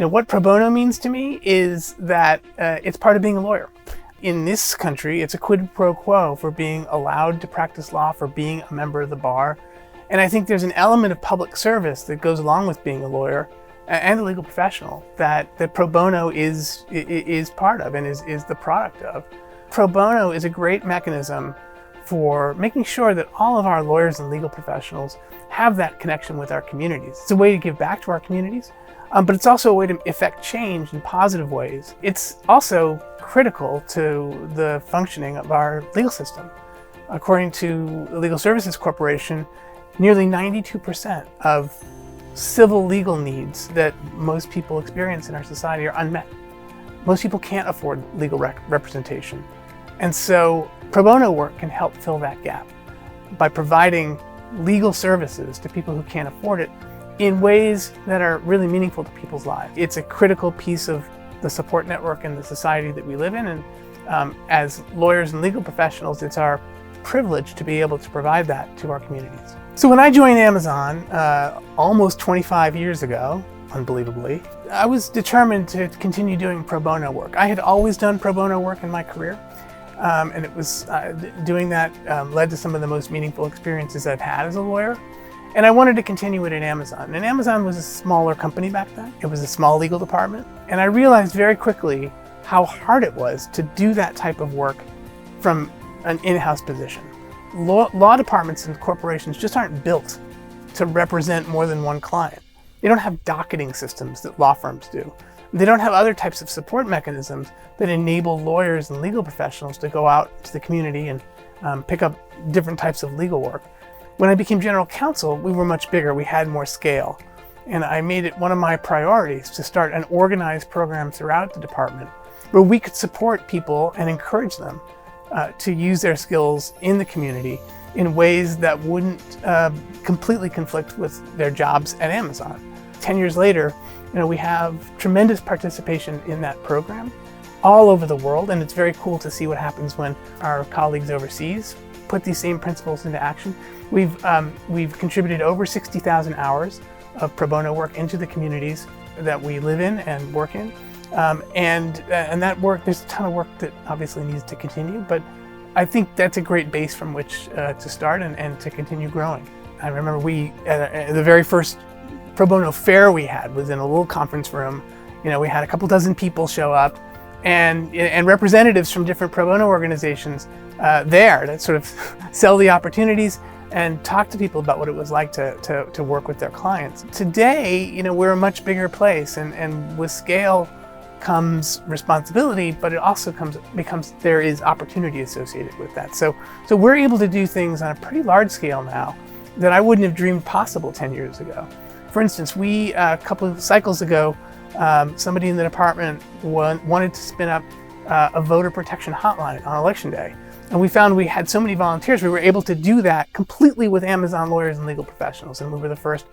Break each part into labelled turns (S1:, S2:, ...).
S1: What pro bono means to me is that it's part of being a lawyer. In this country, it's a quid pro quo for being allowed to practice law, for being a member of the bar. And I think there's an element of public service that goes along with being a lawyer and a legal professional that pro bono is part of and is the product of. Pro bono is a great mechanism for making sure that all of our lawyers and legal professionals have that connection with our communities. It's a way to give back to our communities, but it's also a way to effect change in positive ways. It's also critical to the functioning of our legal system. According to the Legal Services Corporation, nearly 92% of civil legal needs that most people experience in our society are unmet. Most people can't afford legal representation. And so pro bono work can help fill that gap by providing legal services to people who can't afford it in ways that are really meaningful to people's lives. It's a critical piece of the support network in the society that we live in. And as lawyers and legal professionals, it's our privilege to be able to provide that to our communities. So when I joined Amazon almost 25 years ago, unbelievably, I was determined to continue doing pro bono work. I had always done pro bono work in my career, and it was doing that led to some of the most meaningful experiences I've had as a lawyer. And I wanted to continue it at Amazon. And Amazon was a smaller company back then. It was a small legal department. And I realized very quickly how hard it was to do that type of work from an in-house position. Law departments and corporations just aren't built to represent more than one client. They don't have docketing systems that law firms do. They don't have other types of support mechanisms that enable lawyers and legal professionals to go out to the community and pick up different types of legal work. When I became general counsel, we were much bigger. We had more scale. And I made it one of my priorities to start an organized program throughout the department where we could support people and encourage them to use their skills in the community in ways that wouldn't completely conflict with their jobs at Amazon. 10 years later, we have tremendous participation in that program all over the world, and it's very cool to see what happens when our colleagues overseas put these same principles into action. We've contributed over 60,000 hours of pro bono work into the communities that we live in and work in. And that work, there's a ton of work that obviously needs to continue, but I think that's a great base from which to start and to continue growing. I remember the very first pro bono fair we had was in a little conference room. We had a couple dozen people show up and representatives from different pro bono organizations there to sort of sell the opportunities and talk to people about what it was like to work with their clients. Today, we're a much bigger place, and with scale comes responsibility, but it also becomes there is opportunity associated with that. So we're able to do things on a pretty large scale now that I wouldn't have dreamed possible 10 years ago. For instance, a couple of cycles ago, somebody in the department wanted to spin up a voter protection hotline on election day. And we found we had so many volunteers, we were able to do that completely with Amazon lawyers and legal professionals. And we were the first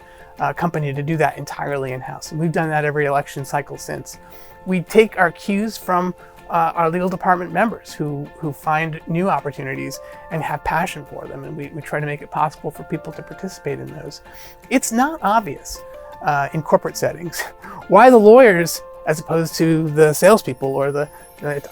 S1: company to do that entirely in-house. And we've done that every election cycle since. We take our cues from our legal department members who find new opportunities and have passion for them. And we try to make it possible for people to participate in those. It's not obvious in corporate settings why the lawyers, as opposed to the salespeople or the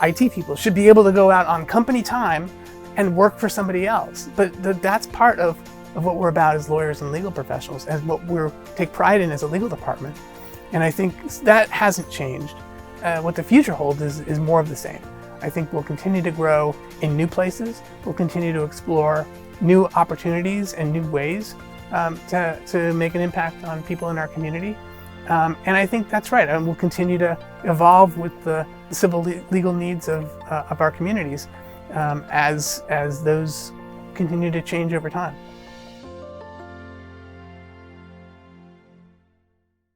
S1: IT people, should be able to go out on company time and work for somebody else. But that's part of what we're about as lawyers and legal professionals, and what we take pride in as a legal department. And I think that hasn't changed. What the future holds is more of the same. I think we'll continue to grow in new places. We'll continue to explore new opportunities and new ways to make an impact on people in our community. And I think that's right. And we'll continue to evolve with the civil legal needs of our communities as those continue to change over time.